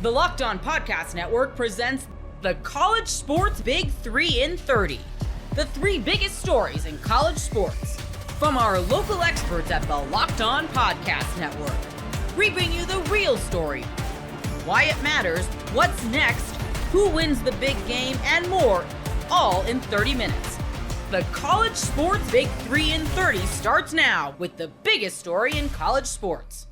The Locked On Podcast Network presents the College Sports Big 3 in 30. The three biggest stories in college sports. From our local experts at the Locked On Podcast Network. We bring you the real story, why it matters, what's next, who wins the big game, and more, all in 30 minutes. The College Sports Big 3 in 30 starts now with the biggest story in college sports.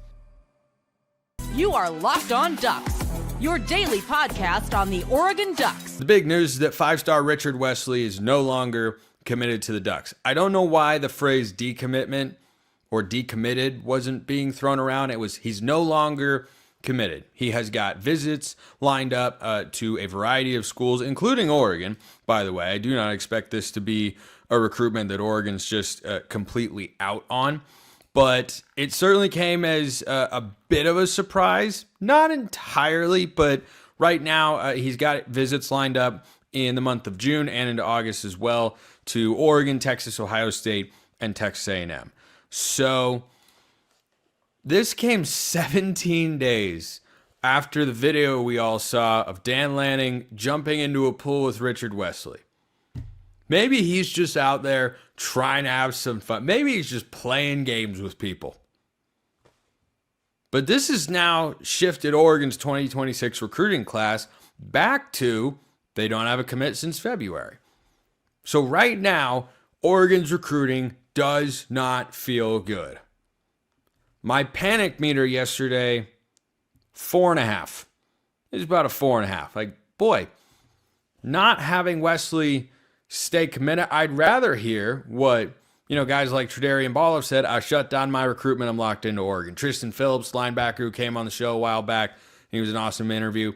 You are Locked On Ducks, your daily podcast on the Oregon Ducks. The big news is that five-star Richard Wesley is no longer committed to the Ducks. I don't know why the phrase decommitment or decommitted wasn't being thrown around. He's no longer committed. He has got visits lined up to a variety of schools, including Oregon. By the way, I do not expect this to be a recruitment that Oregon's just completely out on. But it certainly came as a bit of a surprise. Not entirely, but right now he's got visits lined up in the month of June and into August as well to Oregon, Texas, Ohio State, and Texas A&M. So this came 17 days after the video we all saw of Dan Lanning jumping into a pool with Richard Wesley. Maybe he's just out there trying to have some fun. Maybe he's just playing games with people. But this has now shifted Oregon's 2026 recruiting class back to they don't have a commit since February. So right now, Oregon's recruiting does not feel good. My panic meter yesterday, 4.5. It was about a 4.5. Like, boy, not having Wesley stay committed. I'd rather hear what, guys like Tredarian Ball have said. I shut down my recruitment. I'm locked into Oregon. Tristan Phillips, linebacker who came on the show a while back. He was an awesome interview.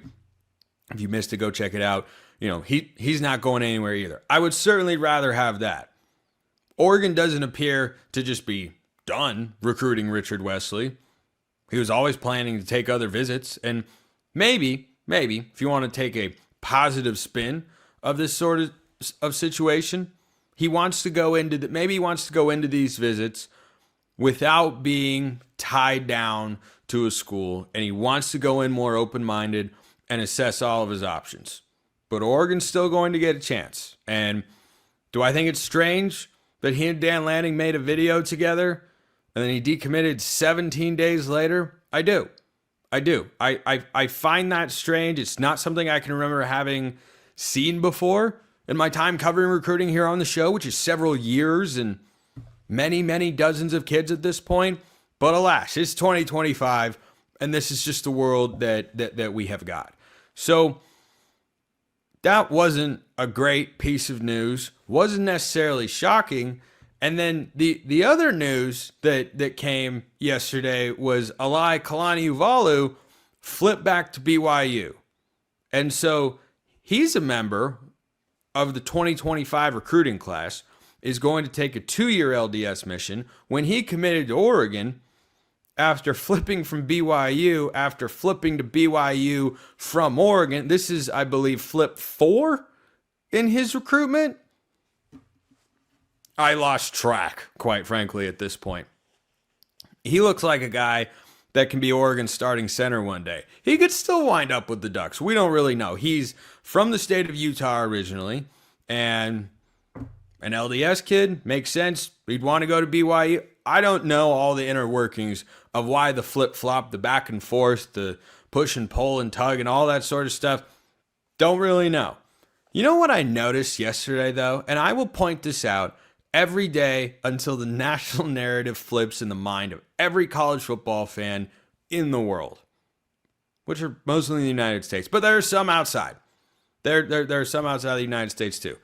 If you missed it, go check it out. He's not going anywhere either. I would certainly rather have that. Oregon doesn't appear to just be done recruiting Richard Wesley. He was always planning to take other visits. And maybe, if you want to take a positive spin of this sort of situation, he wants to go into these visits without being tied down to a school, and he wants to go in more open-minded and assess all of his options. But Oregon's still going to get a chance. And do I think it's strange that he and Dan Lanning made a video together and then he decommitted 17 days later? I do. I find that strange. It's not something I can remember having seen before in my time covering recruiting here on the show, which is several years and many, many dozens of kids at this point. But alas, it's 2025, and this is just the world that we have got. So that wasn't a great piece of news, wasn't necessarily shocking. And then the other news that came yesterday was Alai Kalani-Uvalu flipped back to BYU. And so he's a member of the 2025 recruiting class, is going to take a 2-year LDS mission. When he committed to Oregon, after flipping to BYU from Oregon, this is, I believe, flip 4 in his recruitment. I lost track, quite frankly, at this point. He looks like a guy that can be Oregon's starting center one day. He could still wind up with the Ducks. We don't really know. He's from the state of Utah originally, and an LDS kid makes sense. He'd want to go to BYU. I don't know all the inner workings of why the flip-flop, the back and forth, the push and pull and tug and all that sort of stuff. Don't really know. You know what I noticed yesterday, though? And I will point this out every day until the national narrative flips in the mind of every college football fan in the world, which are mostly in the United States, but there are some outside. There are some outside the United States too.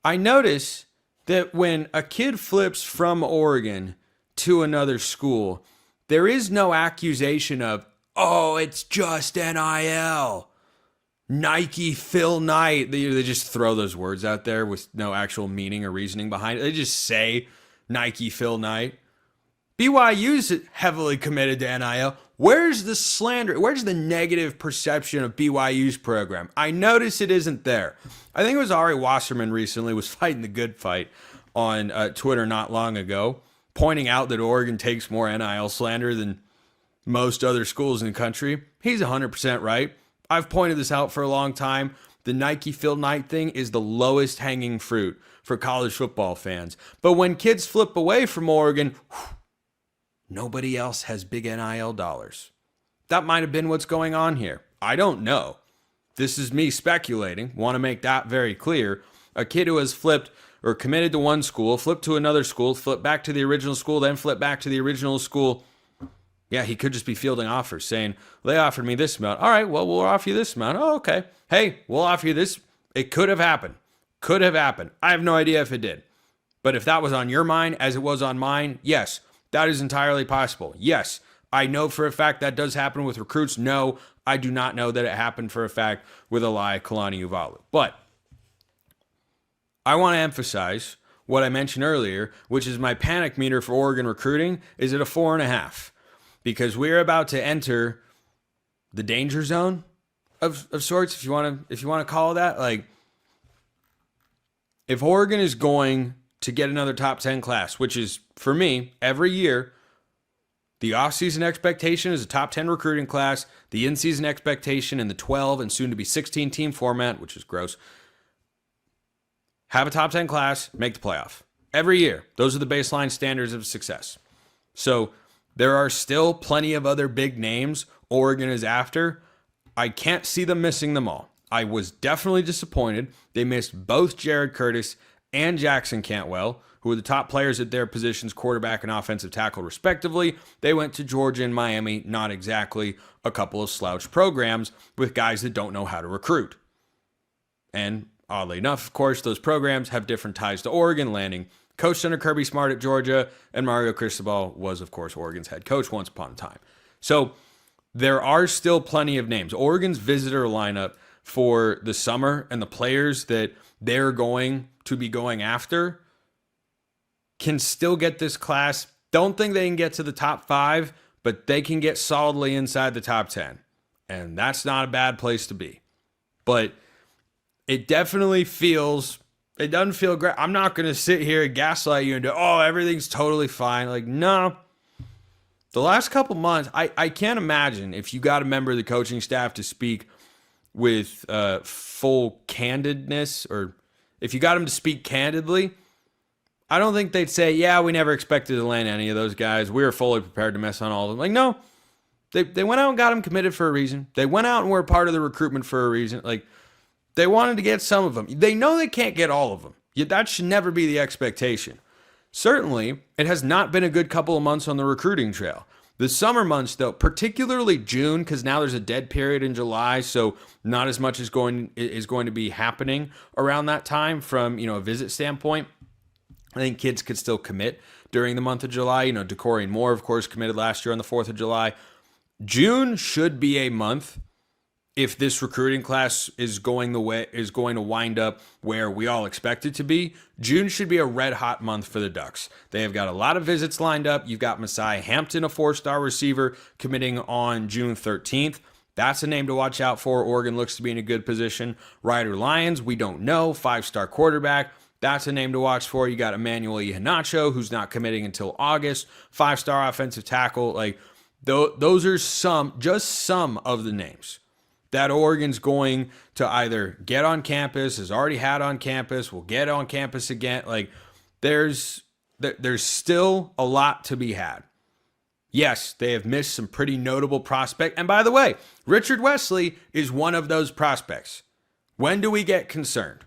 I notice that when a kid flips from Oregon to another school, there is no accusation of, oh, it's just NIL. Nike Phil Knight. They just throw those words out there with no actual meaning or reasoning behind it. They just say Nike Phil Knight. BYU's heavily committed to NIL. Where's the slander? Where's the negative perception of BYU's program? I notice it isn't there. I think it was Ari Wasserman recently was fighting the good fight on Twitter not long ago, pointing out that Oregon takes more NIL slander than most other schools in the country. He's 100% right. I've pointed this out for a long time. The Nike Phil Knight thing is the lowest hanging fruit for college football fans. But when kids flip away from Oregon, nobody else has big NIL dollars. That might have been what's going on here. I don't know. This is me speculating. Want to make that very clear. A kid who has flipped or committed to one school, flipped to another school, flipped back to the original school, then flipped back to the original school. Yeah, he could just be fielding offers saying, they offered me this amount. All right, well, we'll offer you this amount. Oh, okay. Hey, we'll offer you this. It could have happened. Could have happened. I have no idea if it did. But if that was on your mind as it was on mine, yes, that is entirely possible. Yes, I know for a fact that does happen with recruits. No, I do not know that it happened for a fact with Eli Kalani-Uvalu. But I want to emphasize what I mentioned earlier, which is my panic meter for Oregon recruiting is at a 4.5. Because we're about to enter the danger zone of sorts, if you want to call it that. Like, if Oregon is going to get another top 10 class, which is, for me, every year, the offseason expectation is a top 10 recruiting class, the in-season expectation in the 12 and soon to be 16 team format, which is gross. Have a top 10 class, make the playoff. Every year. Those are the baseline standards of success. So there are still plenty of other big names Oregon is after. I can't see them missing them all. I was definitely disappointed. They missed both Jared Curtis and Jackson Cantwell, who were the top players at their positions, quarterback and offensive tackle, respectively. They went to Georgia and Miami, not exactly a couple of slouch programs with guys that don't know how to recruit. And oddly enough, of course, those programs have different ties to Oregon, landing coached under Kirby Smart at Georgia, and Mario Cristobal was, of course, Oregon's head coach once upon a time. So there are still plenty of names. Oregon's visitor lineup for the summer and the players that they're going to be going after can still get this class. Don't think they can get to the top 5, but they can get solidly inside the top 10. And that's not a bad place to be. But it definitely feels... It doesn't feel great. I'm not going to sit here and gaslight you into, oh, everything's totally fine. Like, no. The last couple months, I can't imagine if you got a member of the coaching staff to speak with full candidness, or if you got them to speak candidly, I don't think they'd say, yeah, we never expected to land any of those guys. We were fully prepared to mess on all of them. Like, no. They went out and got them committed for a reason. They went out and were part of the recruitment for a reason. Like, they wanted to get some of them. They know they can't get all of them. Yet that should never be the expectation. Certainly, it has not been a good couple of months on the recruiting trail. The summer months, though, particularly June, because now there's a dead period in July, so not as much is going to be happening around that time from a visit standpoint. I think kids could still commit during the month of July. Decory and Moore, of course, committed last year on the 4th of July. June should be a month, if this recruiting class is going to wind up where we all expect it to be. June should be a red hot month for the Ducks. They have got a lot of visits lined up. You've got Messiah Hampton, a 4-star receiver, committing on June 13th. That's a name to watch out for. Oregon looks to be in a good position. Ryder Lyons, we don't know, 5-star quarterback. That's a name to watch for. You got Emmanuel Iheanacho, who's not committing until August, 5-star offensive tackle. Like, those are just some of the names that Oregon's going to either get on campus, has already had on campus, will get on campus again. Like, there's still a lot to be had. Yes, they have missed some pretty notable prospects. And by the way, Richard Wesley is one of those prospects. When do we get concerned?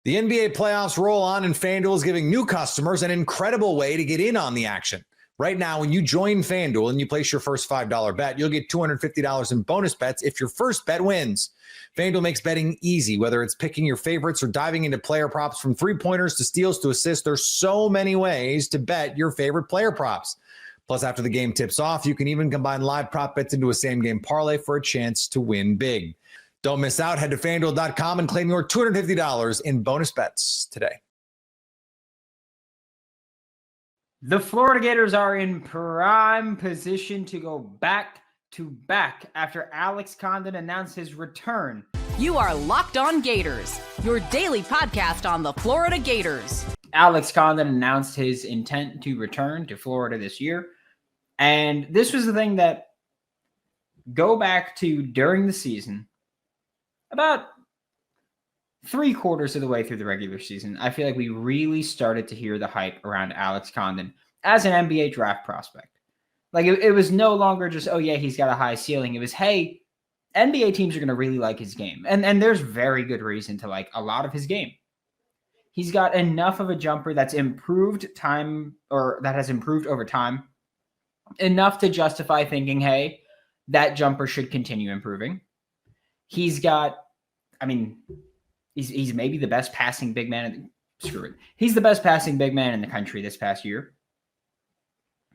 The NBA playoffs roll on, and FanDuel is giving new customers an incredible way to get in on the action. Right now, when you join FanDuel and you place your first $5 bet, you'll get $250 in bonus bets if your first bet wins. FanDuel makes betting easy, whether it's picking your favorites or diving into player props, from three-pointers to steals to assists. There's so many ways to bet your favorite player props. Plus, after the game tips off, you can even combine live prop bets into a same-game parlay for a chance to win big. Don't miss out. Head to FanDuel.com and claim your $250 in bonus bets today. The Florida Gators are in prime position to go back-to-back after Alex Condon announced his return. You are Locked On Gators, your daily podcast on the Florida Gators. Alex Condon announced his intent to return to Florida this year And this was the thing that go back to during the season, about 3/4 of the way through the regular season, I feel like we really started to hear the hype around Alex Condon as an NBA draft prospect. Like it was no longer just, oh yeah, he's got a high ceiling. It was, hey, NBA teams are going to really like his game. And there's very good reason to like a lot of his game. He's got enough of a jumper that's improved time, or that has improved over time, enough to justify thinking, hey, that jumper should continue improving. He's got, I mean, he's maybe the best passing big man. He's the best passing big man in the country this past year.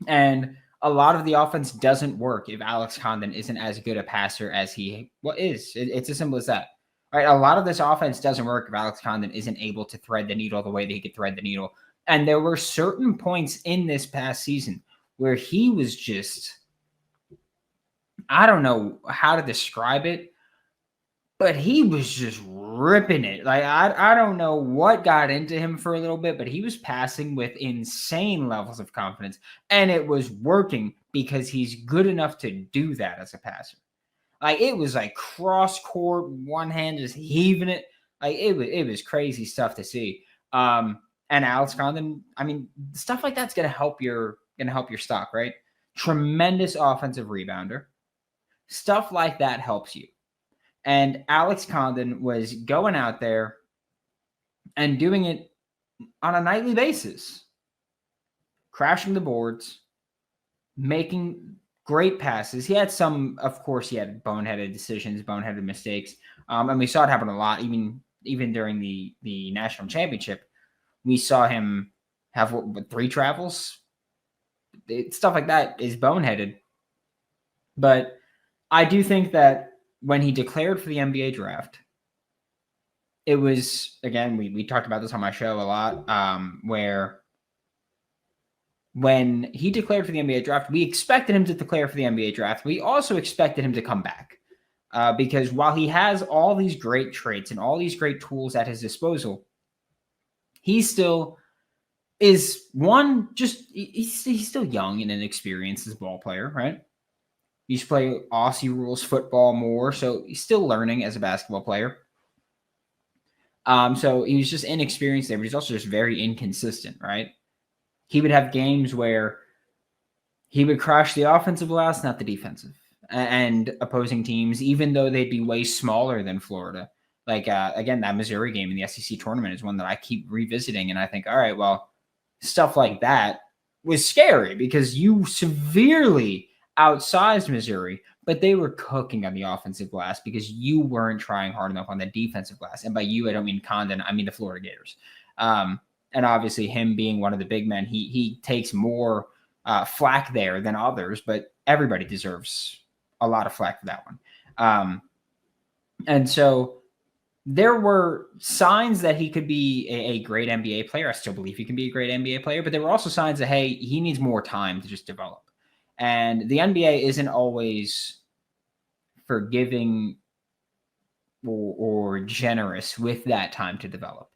And a lot of the offense doesn't work if Alex Condon isn't as good a passer as he is. It's as simple as that. Right? A lot of this offense doesn't work if Alex Condon isn't able to thread the needle the way that he could thread the needle. And there were certain points in this past season where he was just, I don't know how to describe it, but he was just ripping it. Like, I don't know what got into him for a little bit, but he was passing with insane levels of confidence, and it was working because he's good enough to do that as a passer. Like, it was like cross court, one hand just heaving it. Like, it was crazy stuff to see. And Alex Condon, I mean, stuff like that's gonna help your stock, right? Tremendous offensive rebounder. Stuff like that helps you. And Alex Condon was going out there and doing it on a nightly basis, crashing the boards, making great passes. He had some, of course, he had boneheaded decisions, boneheaded mistakes. And we saw it happen a lot, even during the national championship. We saw him have 3 travels. Stuff like that is boneheaded. But I do think that when he declared for the NBA draft, it was, again, we talked about this on my show a lot, where when he declared for the NBA draft, we expected him to declare for the NBA draft. We also expected him to come back because while he has all these great traits and all these great tools at his disposal, he still is he's still young and inexperienced as a ball player, right? He used to play Aussie rules football more, so he's still learning as a basketball player. So he was just inexperienced there, but he's also just very inconsistent, right? He would have games where he would crush the offensive glass, not the defensive, and opposing teams, even though they'd be way smaller than Florida. Like, again, that Missouri game in the SEC tournament is one that I keep revisiting, and I think, all right, well, stuff like that was scary because you severely outsized Missouri, but they were cooking on the offensive glass because you weren't trying hard enough on the defensive glass. And by you, I don't mean Condon, I mean the Florida Gators. And obviously him being one of the big men, he takes more flack there than others, but everybody deserves a lot of flack for that one. And so there were signs that he could be a great NBA player. I still believe he can be a great NBA player, but there were also signs that, hey, he needs more time to just develop. And the NBA isn't always forgiving or generous with that time to develop.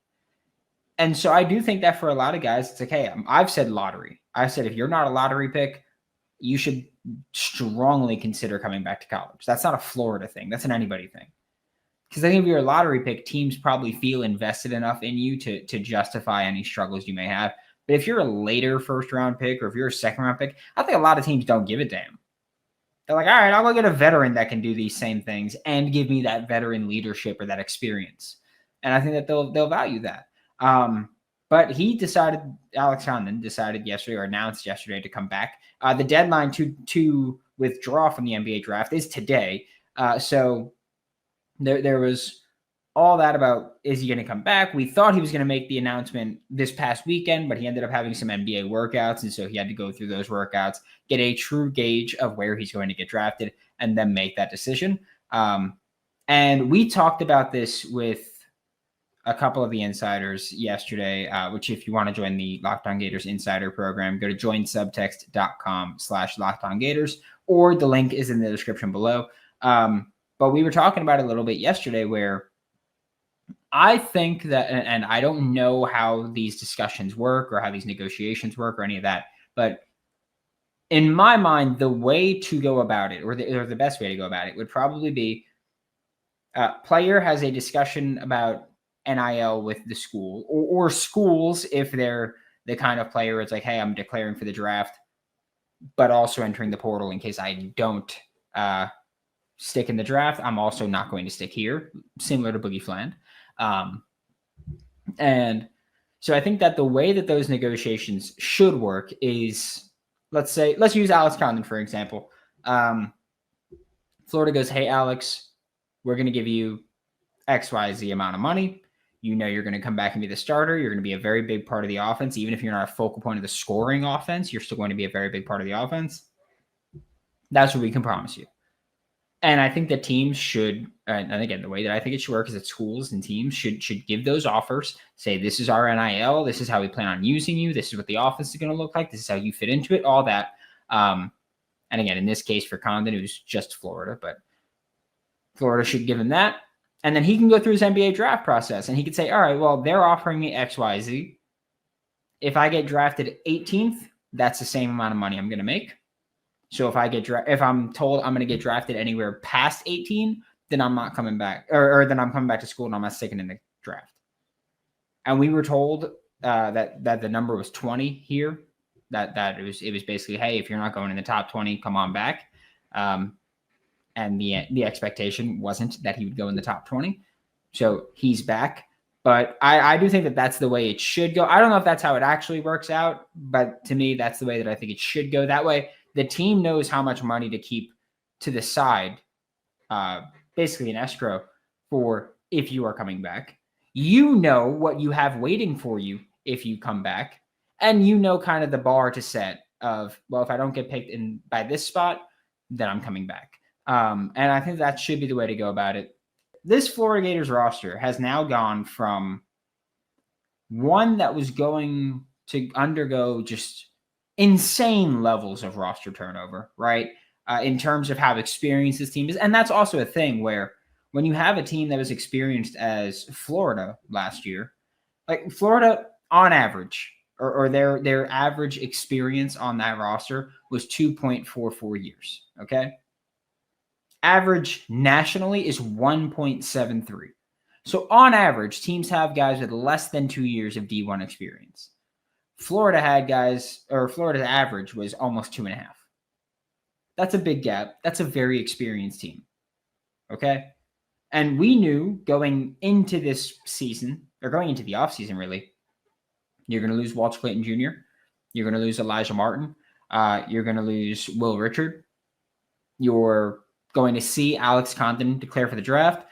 And so I do think that for a lot of guys, it's like, hey, I've said lottery. I said, if you're not a lottery pick, you should strongly consider coming back to college. That's not a Florida thing. That's an anybody thing. Because I think if you're a lottery pick, teams probably feel invested enough in you to justify any struggles you may have. But if you're a later first-round pick or if you're a second-round pick, I think a lot of teams don't give a damn. They're like, all right, I'll go get a veteran that can do these same things and give me that veteran leadership or that experience. And I think that they'll value that. But Alex Condon decided yesterday or announced yesterday to come back. The deadline to withdraw from the NBA draft is today. So there was all that about, is he going to come back? We thought he was going to make the announcement this past weekend, but he ended up having some NBA workouts. And so he had to go through those workouts, get a true gauge of where he's going to get drafted, and then make that decision. And we talked about this with a couple of the insiders yesterday, which if you want to join the Locked On Gators Insider Program, go to joinsubtext.com/LockedOnGators, or the link is in the description below. But we were talking about it a little bit yesterday where I think that, and I don't know how these discussions work or how these negotiations work or any of that, but in my mind, the way to go about it, or the best way to go about it, would probably be player has a discussion about NIL with the school, or schools if they're the kind of player it's like, hey, I'm declaring for the draft, but also entering the portal in case I don't stick in the draft. I'm also not going to stick here, similar to Boogie Fland. And so I think that the way that those negotiations should work is, let's use Alex Condon, for example. Florida goes, hey, Alex, we're going to give you XYZ amount of money. You know you're going to come back and be the starter. You're going to be a very big part of the offense. Even if you're not a focal point of the scoring offense, you're still going to be a very big part of the offense. That's what we can promise you. And I think that teams should, and again, the way that I think it should work is that schools and teams should give those offers, say, this is our NIL, this is how we plan on using you, this is what the offense is going to look like, this is how you fit into it, all that. And again, in this case for Condon, it was just Florida, but Florida should give him that. And then he can go through his NBA draft process and he could say, all right, well, they're offering me XYZ. If I get drafted 18th, that's the same amount of money I'm going to make. So if I'm told I'm going to get drafted anywhere past 18, then I'm not coming back, or then I'm coming back to school and I'm not sticking in the draft. And we were told that the number was 20 here. That it was basically, hey, if you're not going in the top 20, come on back. And the expectation wasn't that he would go in the top 20. So he's back. But I do think that that's the way it should go. I don't know if that's how it actually works out, but to me, that's the way that I think it should go. That way, the team knows how much money to keep to the side, basically an escrow for if you are coming back. You know what you have waiting for you if you come back. And you know kind of the bar to set of, well, if I don't get picked in by this spot, then I'm coming back. And I think that should be the way to go about it. This Florida Gators roster has now gone from one that was going to undergo just insane levels of roster turnover, right? In terms of how experienced this team is. And that's also a thing where when you have a team that was experienced as Florida last year, like Florida on average, or their average experience on that roster was 2.44 years, okay? Average nationally is 1.73. So on average, teams have guys with less than 2 years of D1 experience. Florida's average was almost 2.5. That's a big gap. That's a very experienced team. Okay? And we knew going into this season, or going into the offseason really, you're going to lose Walter Clayton Jr., you're going to lose Elijah Martin, you're going to lose Will Richard, you're going to see Alex Condon declare for the draft.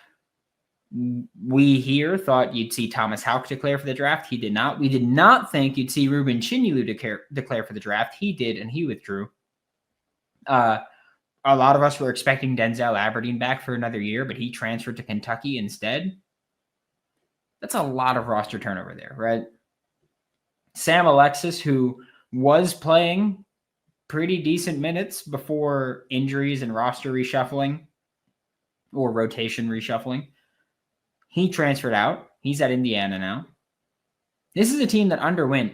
We here thought you'd see Thomas Houck declare for the draft. He did not. We did not think you'd see Ruben Chinyelu declare for the draft. He did, and he withdrew. A lot of us were expecting Denzel Aberdeen back for another year, but he transferred to Kentucky instead. That's a lot of roster turnover there, right? Sam Alexis, who was playing pretty decent minutes before injuries and roster reshuffling or rotation reshuffling, he transferred out. He's at Indiana now. This is a team that underwent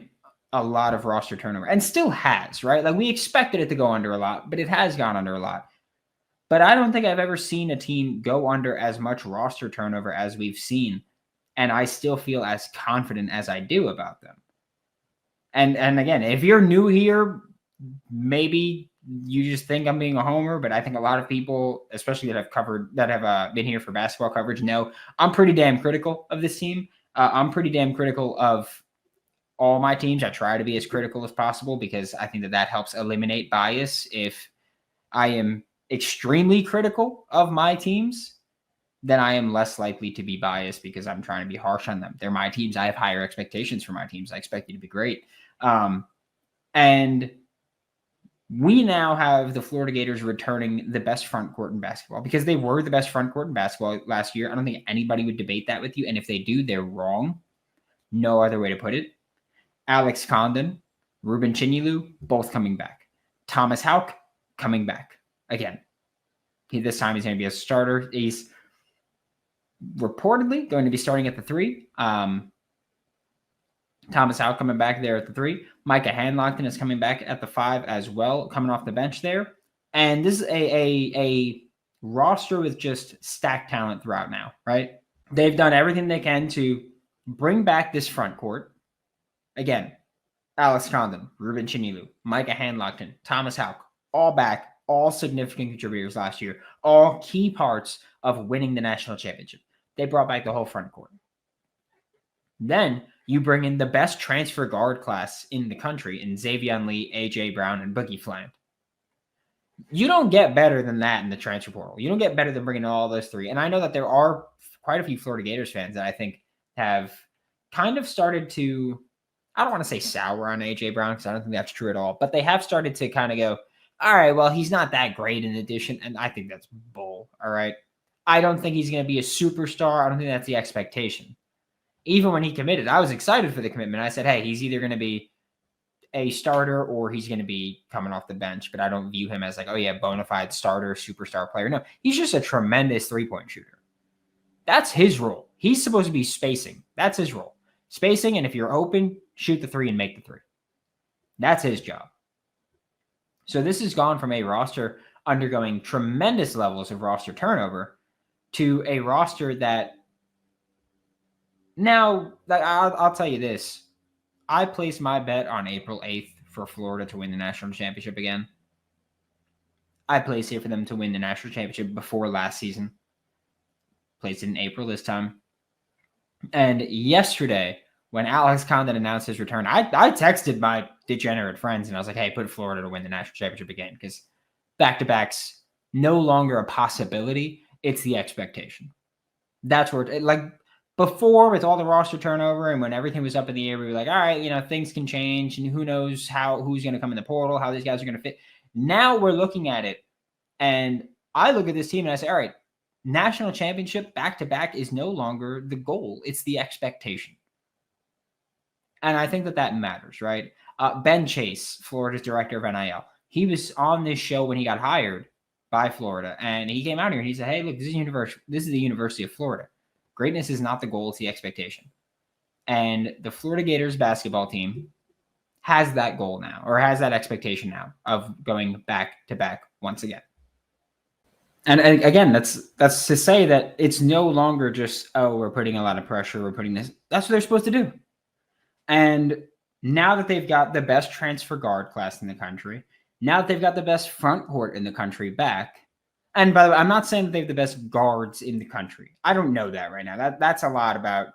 a lot of roster turnover and still has, right? Like we expected it to go under a lot, but it has gone under a lot. But I don't think I've ever seen a team go under as much roster turnover as we've seen. And I still feel as confident as I do about them. And again, if you're new here, maybe you just think I'm being a homer, but I think a lot of people, especially that have been here for basketball coverage, know I'm pretty damn critical of this team. I'm pretty damn critical of all my teams. I try to be as critical as possible because I think that helps eliminate bias. If I am extremely critical of my teams, then I am less likely to be biased because I'm trying to be harsh on them. They're my teams. I have higher expectations for my teams. I expect you to be great. And we now have the Florida Gators returning the best front court in basketball because they were the best front court in basketball last year. I don't think anybody would debate that with you. And if they do, they're wrong. No other way to put it. Alex Condon, Ruben Chinyelu, both coming back. Thomas Houck coming back again. This time he's going to be a starter. He's reportedly going to be starting at the 3. Thomas Howell coming back there at the 3. Micah Hanlockton is coming back at the 5 as well, coming off the bench there. And this is a roster with just stacked talent throughout now, right? They've done everything they can to bring back this front court. Again, Alex Condon, Ruben Chinilu, Micah Hanlockton, Thomas Houck, all back, all significant contributors last year, all key parts of winning the national championship. They brought back the whole front court. Then you bring in the best transfer guard class in the country in Xavier Lee, A.J. Brown, and Boogie Fland. You don't get better than that in the transfer portal. You don't get better than bringing in all those 3. And I know that there are quite a few Florida Gators fans that I think have kind of started to, I don't want to say sour on A.J. Brown because I don't think that's true at all, but they have started to kind of go, all right, well, he's not that great in addition. And I think that's bull, all right? I don't think he's going to be a superstar. I don't think that's the expectation. Even when he committed, I was excited for the commitment. I said, hey, he's either going to be a starter or he's going to be coming off the bench, but I don't view him as like, oh yeah, bona fide starter, superstar player. No, he's just a tremendous 3-point shooter. That's his role. He's supposed to be spacing. That's his role. Spacing, and if you're open, shoot the 3 and make the 3. That's his job. So this has gone from a roster undergoing tremendous levels of roster turnover to a roster that now, I'll tell you this. I placed my bet on April 8th for Florida to win the national championship again. I placed it for them to win the national championship before last season. Placed it in April this time. And yesterday, when Alex Condon announced his return, I texted my degenerate friends and I was like, hey, put Florida to win the national championship again because back-to-backs no longer a possibility. It's the expectation. That's where before, with all the roster turnover and when everything was up in the air, we were like, all right, things can change and who knows who's going to come in the portal, how these guys are going to fit. Now we're looking at it and I look at this team and I say, all right, national championship back-to-back is no longer the goal. It's the expectation. And I think that matters, right? Ben Chase, Florida's director of NIL, he was on this show when he got hired by Florida and he came out here and he said, hey, look, this is the University of Florida. Greatness is not the goal, it's the expectation. And the Florida Gators basketball team has that goal now, or has that expectation now of going back to back once again. And again, that's to say that it's no longer just, oh, we're putting a lot of pressure, we're putting this. That's what they're supposed to do. And now that they've got the best transfer guard class in the country, now that they've got the best front court in the country back, and by the way, I'm not saying that they have the best guards in the country. I don't know that right now. That's a lot about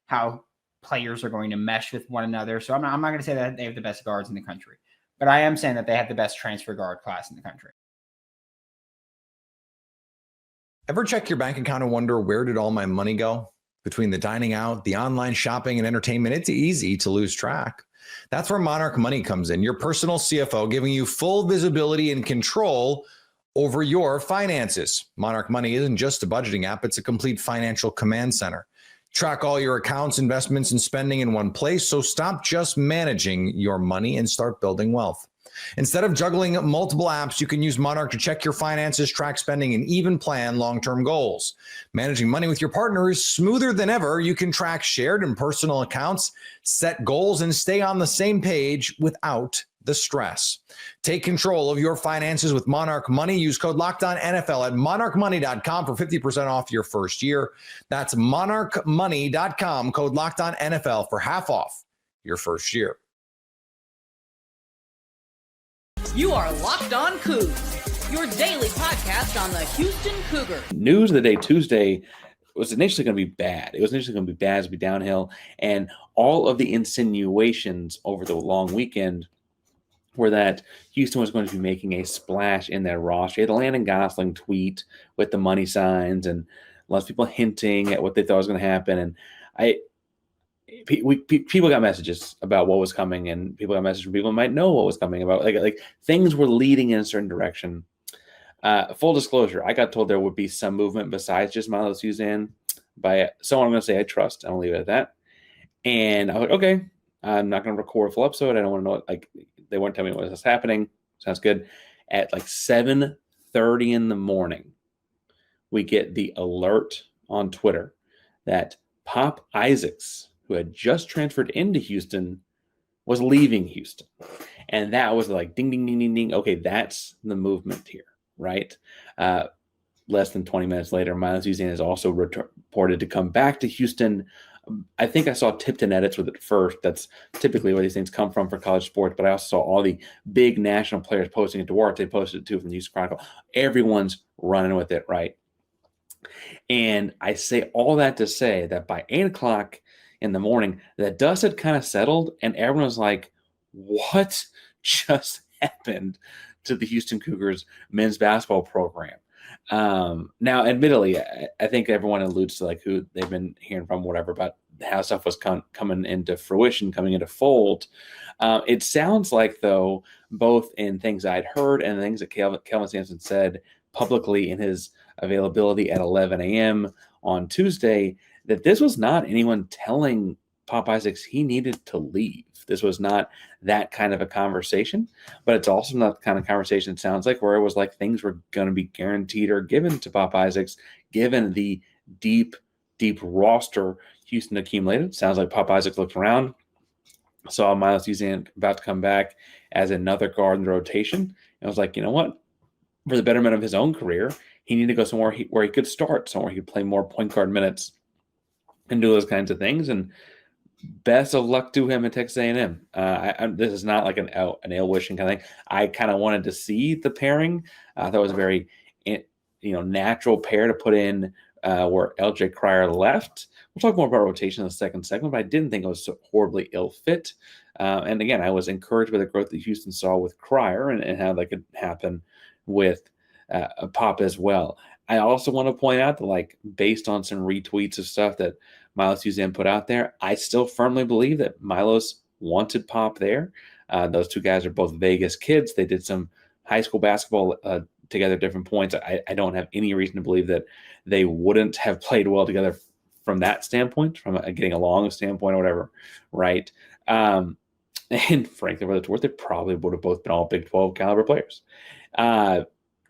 how players are going to mesh with one another. So I'm not going to say that they have the best guards in the country. But I am saying that they have the best transfer guard class in the country. Ever check your bank account and wonder, where did all my money go? Between the dining out, the online shopping, and entertainment, it's easy to lose track. That's where Monarch Money comes in, your personal CFO, giving you full visibility and control over your finances. Monarch Money isn't just a budgeting app, it's a complete financial command center. Track all your accounts, investments, and spending in one place, so stop just managing your money and start building wealth. Instead of juggling multiple apps, you can use Monarch to check your finances, track spending, and even plan long-term goals. Managing money with your partner is smoother than ever. You can track shared and personal accounts, set goals, and stay on the same page without the stress. Take control of your finances with Monarch Money. Use code LOCKEDONNFL at monarchmoney.com for 50% off your first year. That's monarchmoney.com, code LOCKEDONNFL for half off your first year. You are Locked On Cougs, your daily podcast on the Houston Cougars. News of the day Tuesday was initially going to be bad. It was initially going to be bad, to be downhill, and all of the insinuations over the long weekend were that Houston was going to be making a splash in their roster. You had the Landon Gosling tweet with the money signs and lots of people hinting at what they thought was going to happen. And people got messages about what was coming, and people got messages from people who might know what was coming about. Like things were leading in a certain direction. Full disclosure, I got told there would be some movement besides just Milo Suzanne by someone I'm going to say I trust. I'll leave it at that. And I was like, okay, I'm not going to record a full episode. I don't want to know. They won't tell me what is happening. Sounds good. At 7:30 in the morning, we get the alert on Twitter that Pop Isaacs who had just transferred into Houston, was leaving Houston. And that was like ding, ding, ding, ding, ding. Okay, that's the movement here, right? Less than 20 minutes later, Miles Usain is also reported to come back to Houston. I think I saw Tipton edits with it first. That's typically where these things come from for college sports. But I also saw all the big national players posting it. Duarte posted it too from the Houston Chronicle. Everyone's running with it, right? And I say all that to say that by 8 o'clock in the morning, the dust had kind of settled, and everyone was like, what just happened to the Houston Cougars men's basketball program? Now, admittedly, I think everyone alludes to like who they've been hearing from, whatever, about how stuff was coming into fruition, coming into fold. It sounds like, though, both in things I'd heard and things that Kelvin Sampson said publicly in his availability at 11 a.m. on Tuesday, that this was not anyone telling Pop Isaacs he needed to leave. This was not that kind of a conversation, but it's also not the kind of conversation it sounds like where it was like things were going to be guaranteed or given to Pop Isaacs, given the deep roster Houston accumulated. Sounds like Pop Isaacs looked around, saw Miles Usain about to come back as another guard in the rotation, and was like, you know what? For the betterment of his own career, he needed to go somewhere where he could start, somewhere he could play more point guard minutes and do those kinds of things. And best of luck to him at Texas A&M. This is not like an ill wishing kind of thing. I kind of wanted to see the pairing. I thought it was a very, natural pair to put in where LJ Cryer left. We'll talk more about rotation in the second segment, but I didn't think it was so horribly ill fit. And again, I was encouraged by the growth that Houston saw with Cryer and how that could happen with Pop as well. I also want to point out that, like, based on some retweets of stuff that Milos Usain put out there, I still firmly believe that Milos wanted Pop there. Those two guys are both Vegas kids. They did some high school basketball together at different points. I don't have any reason to believe that they wouldn't have played well together from that standpoint, from a getting along standpoint or whatever, right? And frankly, for what it's worth, they probably would have both been all Big 12 caliber players.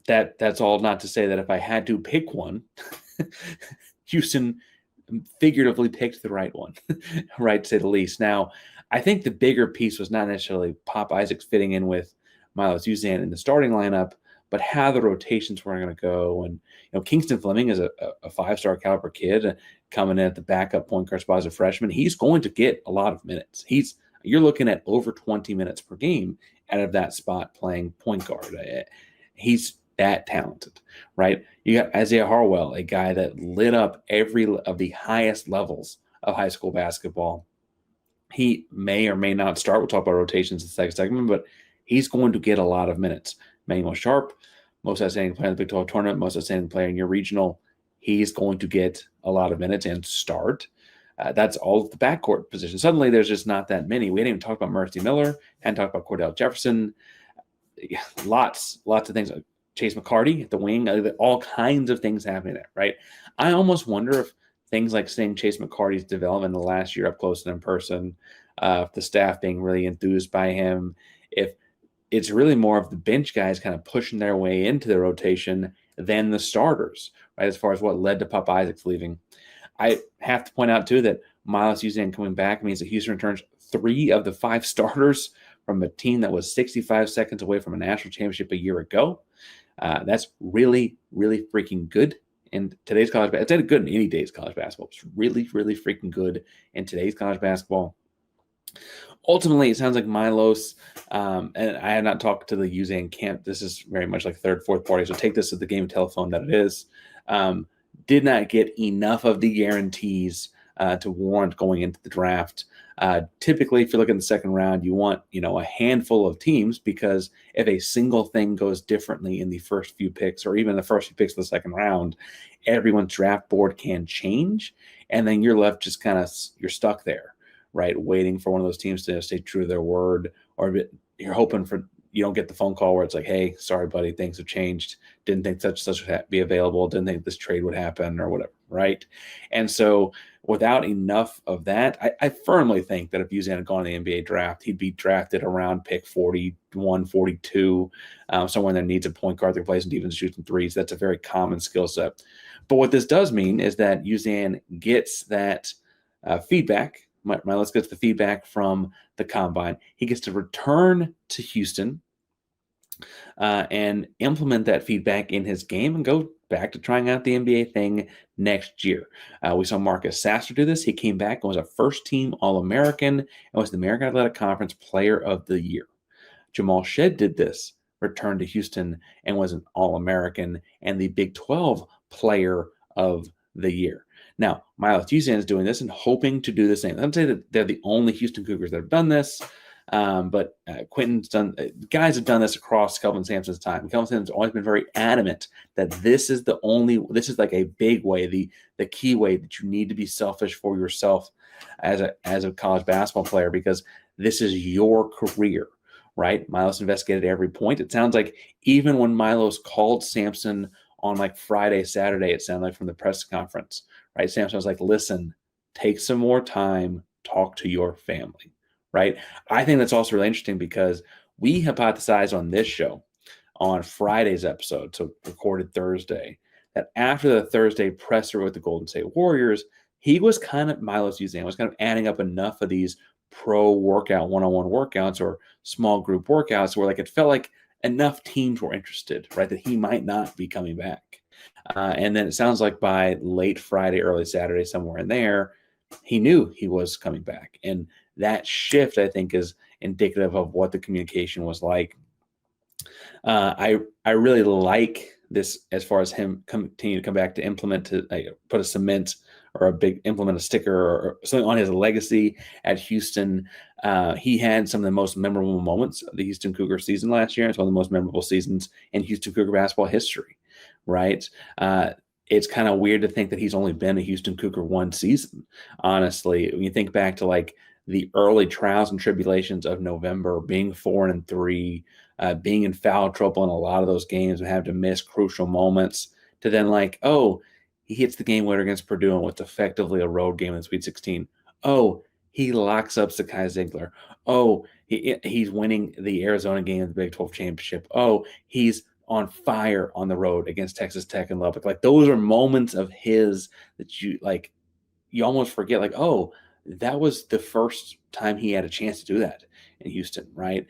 That's all not to say that if I had to pick one, Houston figuratively picked the right one, right, to say the least. Now, I think the bigger piece was not necessarily Pop Isaacs fitting in with Milos Usain in the starting lineup, but how the rotations were going to go. And, Kingston Fleming is a five-star caliber kid coming in at the backup point guard spot as a freshman. He's going to get a lot of minutes. You're looking at over 20 minutes per game out of that spot playing point guard. He's that talented, right? You got Isaiah Harwell, a guy that lit up every of the highest levels of high school basketball. He may or may not start. We'll talk about rotations in the second segment, but he's going to get a lot of minutes. Manuel Sharp, most outstanding player in the Big 12 tournament, most outstanding player in your regional. He's going to get a lot of minutes and start. That's all of the backcourt positions. Suddenly, there's just not that many. We hadn't even talked about Mercy Miller, hadn't talked about Cordell Jefferson. Lots of things. Chase McCarty at the wing, all kinds of things happening there, right? I almost wonder if things like seeing Chase McCarty's development in the last year up close and in person, if the staff being really enthused by him, if it's really more of the bench guys kind of pushing their way into the rotation than the starters, right, as far as what led to Pop Isaacs leaving. I have to point out, too, that Milos Usain coming back means that Houston returns 3 of the 5 starters from a team that was 65 seconds away from a national championship a year ago. That's really, really freaking good in today's college basketball. It's good in any day's college basketball. It's really, really freaking good in today's college basketball. Ultimately, it sounds like Milos, and I have not talked to the Usain camp. This is very much like third, fourth party, so take this as the game of telephone that it is. Did not get enough of the guarantees to warrant going into the draft. Typically, if you look in the second round, you want, a handful of teams, because if a single thing goes differently in the first few picks, or even the first few picks of the second round, everyone's draft board can change. And then you're left just you're stuck there, right? Waiting for one of those teams to stay true to their word, or you're hoping you don't get the phone call where it's like, hey, sorry, buddy, things have changed. Didn't think such would be available. Didn't think this trade would happen or whatever, right? And so without enough of that, I firmly think that if Usain had gone to the NBA draft, he'd be drafted around pick 41, 42, somewhere that needs a point guard that plays in defense, shooting threes. That's a very common skill set. But what this does mean is that Usain gets that feedback Milos gets the feedback from the combine. He gets to return to Houston and implement that feedback in his game and go back to trying out the NBA thing next year. We saw Marcus Sasser do this. He came back and was a first-team All-American and was the American Athletic Conference Player of the Year. Jamal Shed did this, returned to Houston, and was an All-American and the Big 12 Player of the Year. Now, Milos Usain is doing this and hoping to do the same. I'm not saying that they're the only Houston Cougars that have done this, but Quentin's done. Guys have done this across Kelvin Sampson's time. Kelvin Sampson's always been very adamant that this is like a big way, the key way that you need to be selfish for yourself as a college basketball player, because this is your career, right? Milos investigated every point. It sounds like even when Milos called Sampson on like Friday, Saturday, it sounded like from the press conference, right? Sampson was like, listen, take some more time, talk to your family, right? I think that's also really interesting because we hypothesized on this show on Friday's episode, so recorded Thursday, that after the Thursday presser with the Golden State Warriors, Milos Usain was kind of adding up enough of these pro workout, one-on-one workouts or small group workouts where like it felt like enough teams were interested, right, that he might not be coming back. And then it sounds like by late Friday, early Saturday, somewhere in there, he knew he was coming back. And that shift, I think, is indicative of what the communication was like. I really like this as far as him continue to come back to implement, to put a cement or implement a sticker or something on his legacy at Houston. He had some of the most memorable moments of the Houston Cougar season last year. It's one of the most memorable seasons in Houston Cougar basketball history, right? It's kind of weird to think that he's only been a Houston Cougar one season, honestly. When you think back to like the early trials and tribulations of November, being 4-3, being in foul trouble in a lot of those games and having to miss crucial moments, to then like, oh, he hits the game winner against Purdue in what's effectively a road game in the Sweet 16. Oh, he locks up Zakai Ziegler. Oh, he's winning the Arizona game in the Big 12 championship. Oh, he's on fire on the road against Texas Tech and Lubbock. Like those are moments of his that you almost forget, like, oh, that was the first time he had a chance to do that in Houston, right?